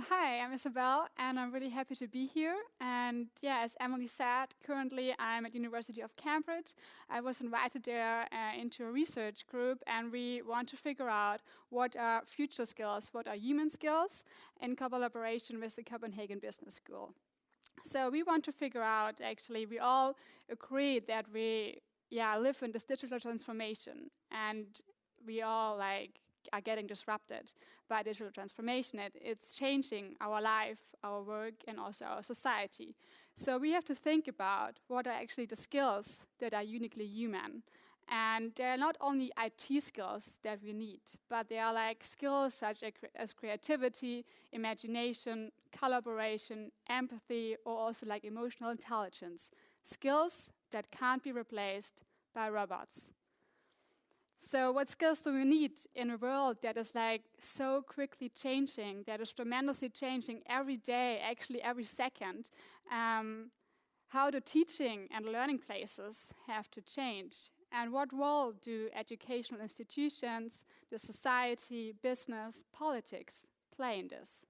Hi, I'm Isabell, and I'm really happy to be here. And yeah, as Emily said, currently I'm at University of Cambridge. I was invited there into a research group, and we want to figure out what are future skills, what are human skills, in collaboration with the Copenhagen Business School. So we want to figure out, actually, we all agree that we live in this digital transformation, and we all are getting disrupted by digital transformation. It's changing our life, our work, and also our society. So we have to think about what are actually the skills that are uniquely human. And they're not only IT skills that we need, but they are like skills such as creativity, imagination, collaboration, empathy, or also like emotional intelligence. Skills that can't be replaced by robots. So what skills do we need in a world that is like so quickly changing, that is tremendously changing every day, actually every second? How do teaching and learning places have to change? And what role do educational institutions, the society, business, politics play in this?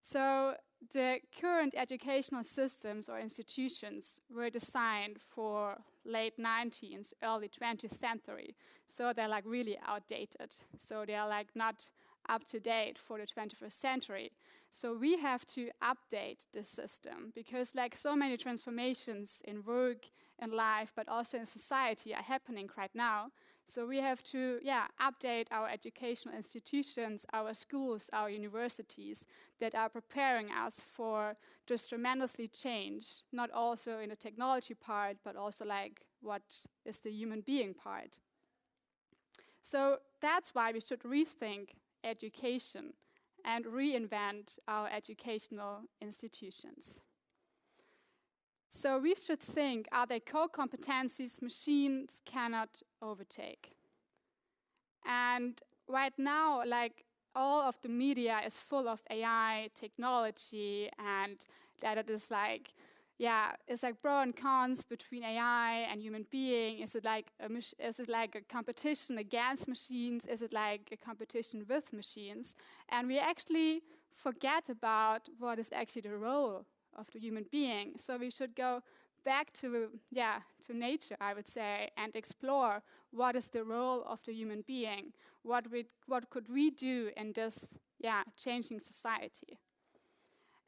So the current educational systems or institutions were designed for late 19th, early 20th century. So they're like really outdated. So they're like not up to date for the 21st century. So we have to update this system because like so many transformations in work and life, but also in society are happening right now. So we have to update our educational institutions, our schools, our universities that are preparing us for this tremendously change, not also in the technology part, but also like what is the human being part. So that's why we should rethink education and reinvent our educational institutions. So we should think, are there core competencies machines cannot overtake? And right now, like all of the media is full of AI technology, and that it is like, it's like pros and cons between AI and human being. Is it like a competition against machines? Is it like a competition with machines? And we actually forget about what is actually the role of the human being. So we should go back to nature, I would say, and explore what is the role of the human being. What could we do in this changing society?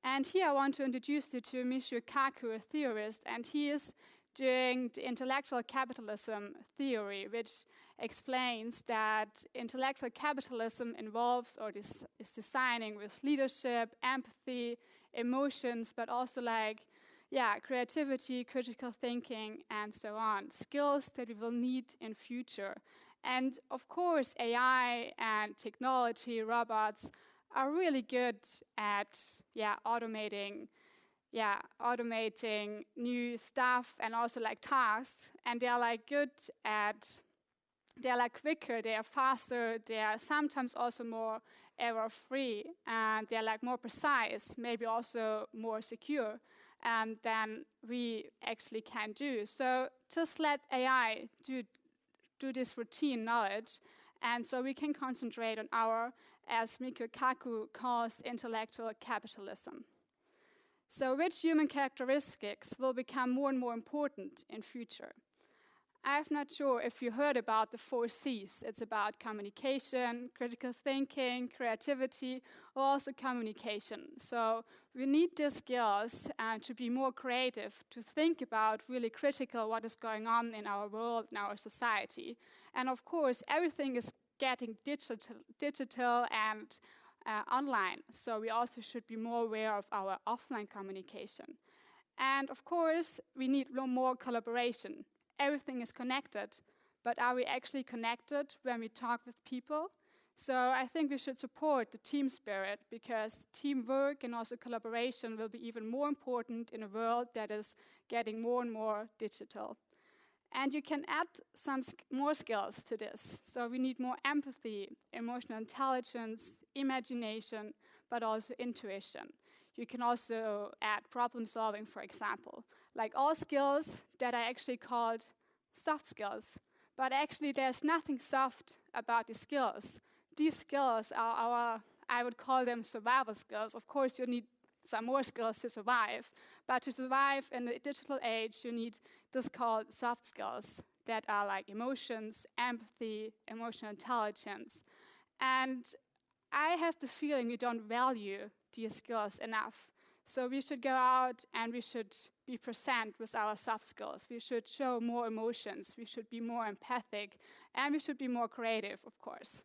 And here I want to introduce you to Michio Kaku, a theorist, and he is doing the intellectual capitalism theory, which explains that intellectual capitalism involves or is designing with leadership, empathy, emotions, but also like, creativity, critical thinking, and so on. Skills that we will need in future. And of course, AI and technology, robots, are really good at automating new stuff and also like tasks, and they're like quicker, they are faster, they are sometimes also more error-free, and they're like more precise, maybe also more secure than we actually can do. So just let AI do this routine knowledge, and so we can concentrate on our, as Michio Kaku calls, intellectual capitalism. So which human characteristics will become more and more important in future? I'm not sure if you heard about the 4 C's. It's about communication, critical thinking, creativity, or also communication. So we need these skills to be more creative, to think about really critical what is going on in our world, in our society. And of course, everything is getting digital and online. So we also should be more aware of our offline communication. And of course, we need more collaboration. Everything is connected, but are we actually connected when we talk with people? So I think we should support the team spirit, because teamwork and also collaboration will be even more important in a world that is getting more and more digital. And you can add some more skills to this. So we need more empathy, emotional intelligence, imagination, but also intuition. You can also add problem solving, for example. Like all skills that are actually called soft skills. But actually there's nothing soft about these skills. These skills are I would call them survival skills. Of course, you need some more skills to survive, but to survive in the digital age, you need this called soft skills that are like emotions, empathy, emotional intelligence. And I have the feeling we don't value these skills enough. So we should go out and we should be present with our soft skills. We should show more emotions. We should be more empathic. And we should be more creative, of course.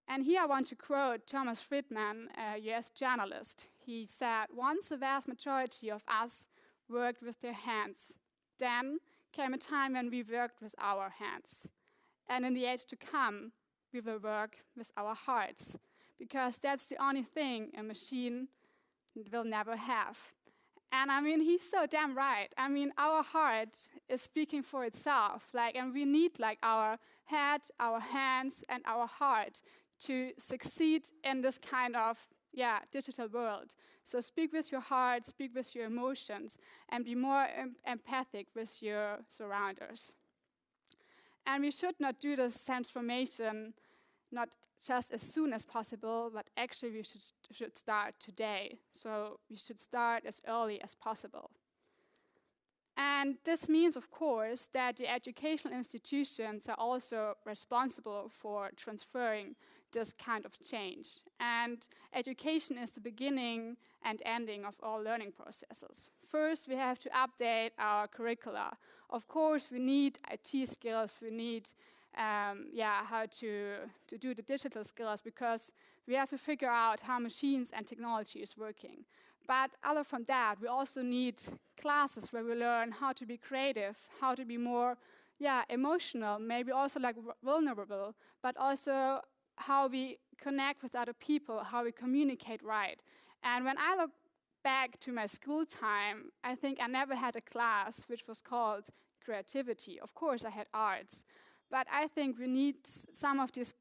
And here I want to quote Thomas Friedman, a US journalist. He said, "Once the vast majority of us worked with their hands. Then came a time when we worked with our hands. And in the age to come, we will work with our hearts, because that's the only thing a machine will never have." And I mean, he's so damn right. I mean, our heart is speaking for itself, and we need our head, our hands, and our heart to succeed in this kind of digital world. So speak with your heart, speak with your emotions, and be more empathic with your surrounders. And we should not do this transformation not just as soon as possible, but actually we should start today. So we should start as early as possible. And this means, of course, that the educational institutions are also responsible for transferring this kind of change. And education is the beginning and ending of all learning processes. First, we have to update our curricula. Of course, we need IT skills, we need how to do the digital skills, because we have to figure out how machines and technology is working. But other from that, we also need classes where we learn how to be creative, how to be more emotional, maybe also vulnerable, but also how we connect with other people, how we communicate right. And when I look back to my school time, I think I never had a class which was called creativity. Of course, I had arts. But I think we need some of these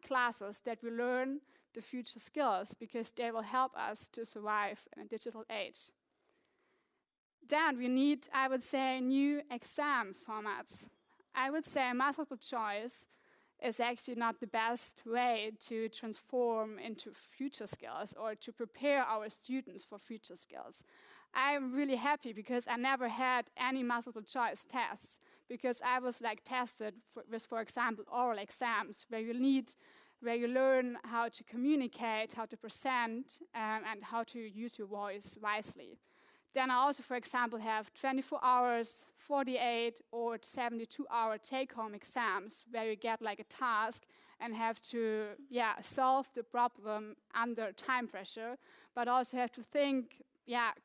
classes that we learn the future skills, because they will help us to survive in a digital age. Then we need, I would say, new exam formats. I would say multiple choice is actually not the best way to transform into future skills or to prepare our students for future skills. I'm really happy because I never had any multiple choice tests, because I was tested with, for example, oral exams where you learn how to communicate, how to present, and how to use your voice wisely. Then I also, for example, have 24 hours, 48 or 72-hour take-home exams where you get a task and have to solve the problem under time pressure, but also have to think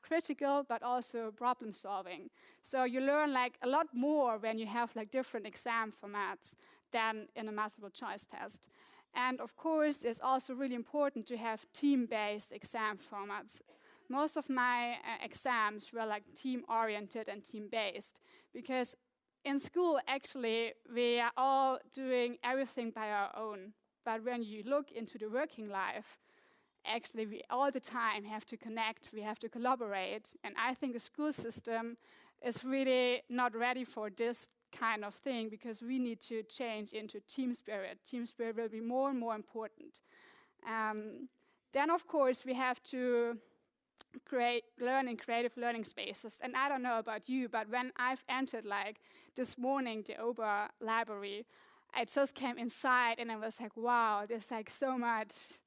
critical, but also problem solving. So you learn a lot more when you have different exam formats than in a multiple choice test. And of course, it's also really important to have team-based exam formats. Most of my exams were team-oriented and team-based, because in school, actually, we are all doing everything by our own. But when you look into the working life, actually, we all the time have to connect, we have to collaborate. And I think the school system is really not ready for this kind of thing, because we need to change into team spirit. Team spirit will be more and more important. Then, of course, we have to learn in creative learning spaces. And I don't know about you, but when I've entered this morning the Ober library, I just came inside and I was wow, there's so much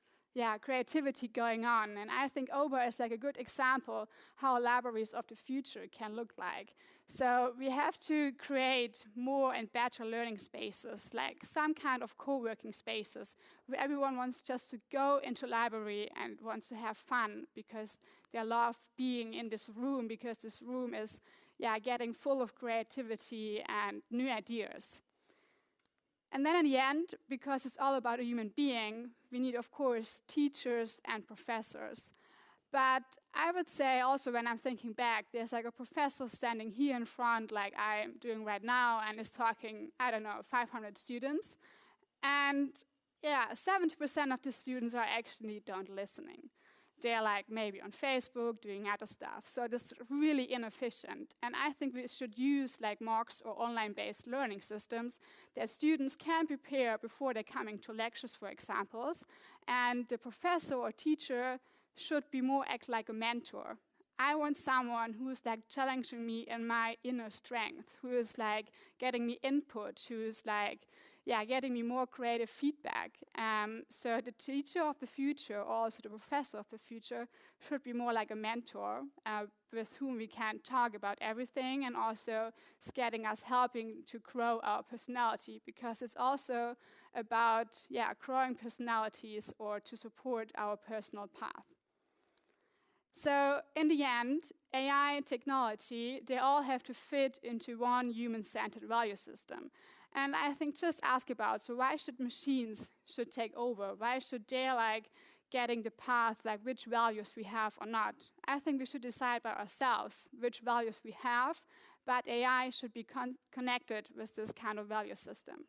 creativity going on. And I think Ober is a good example how libraries of the future can look like. So we have to create more and better learning spaces, some kind of co-working spaces where everyone wants just to go into library and wants to have fun because they love being in this room, because this room is getting full of creativity and new ideas. And then in the end, because it's all about a human being, we need, of course, teachers and professors. But I would say also, when I'm thinking back, there's a professor standing here in front, I'm doing right now, and is talking, 500 students. And 70% of the students are actually don't listening. they're like maybe on Facebook doing other stuff. So it's really inefficient. And I think we should use like MOOCs or online-based learning systems that students can prepare before they're coming to lectures, for examples. And the professor or teacher should be more act like a mentor. I want someone who's like challenging me in my inner strength, who is like getting me input, who's like, getting me more creative feedback. So the teacher of the future, or also the professor of the future, should be more like a mentor with whom we can talk about everything, and also it's getting us helping to grow our personality, because it's also about growing personalities or to support our personal path. So in the end, AI and technology, they all have to fit into one human-centered value system. And I think just ask about, so why should machines take over? Why should they like getting the path, like which values we have or not? I think we should decide by ourselves which values we have, but AI should be connected with this kind of value system.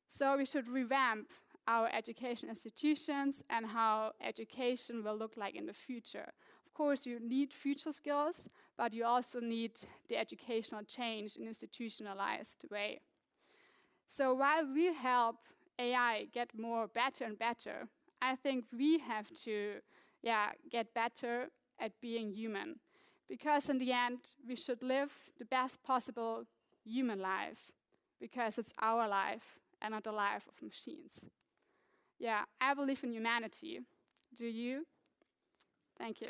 So we should revamp our education institutions and how education will look like in the future. Of course, you need future skills, but you also need the educational change in an institutionalized way. So while we help AI get better and better, I think we have to get better at being human. Because in the end, we should live the best possible human life, because it's our life and not the life of machines. I believe in humanity. Do you? Thank you.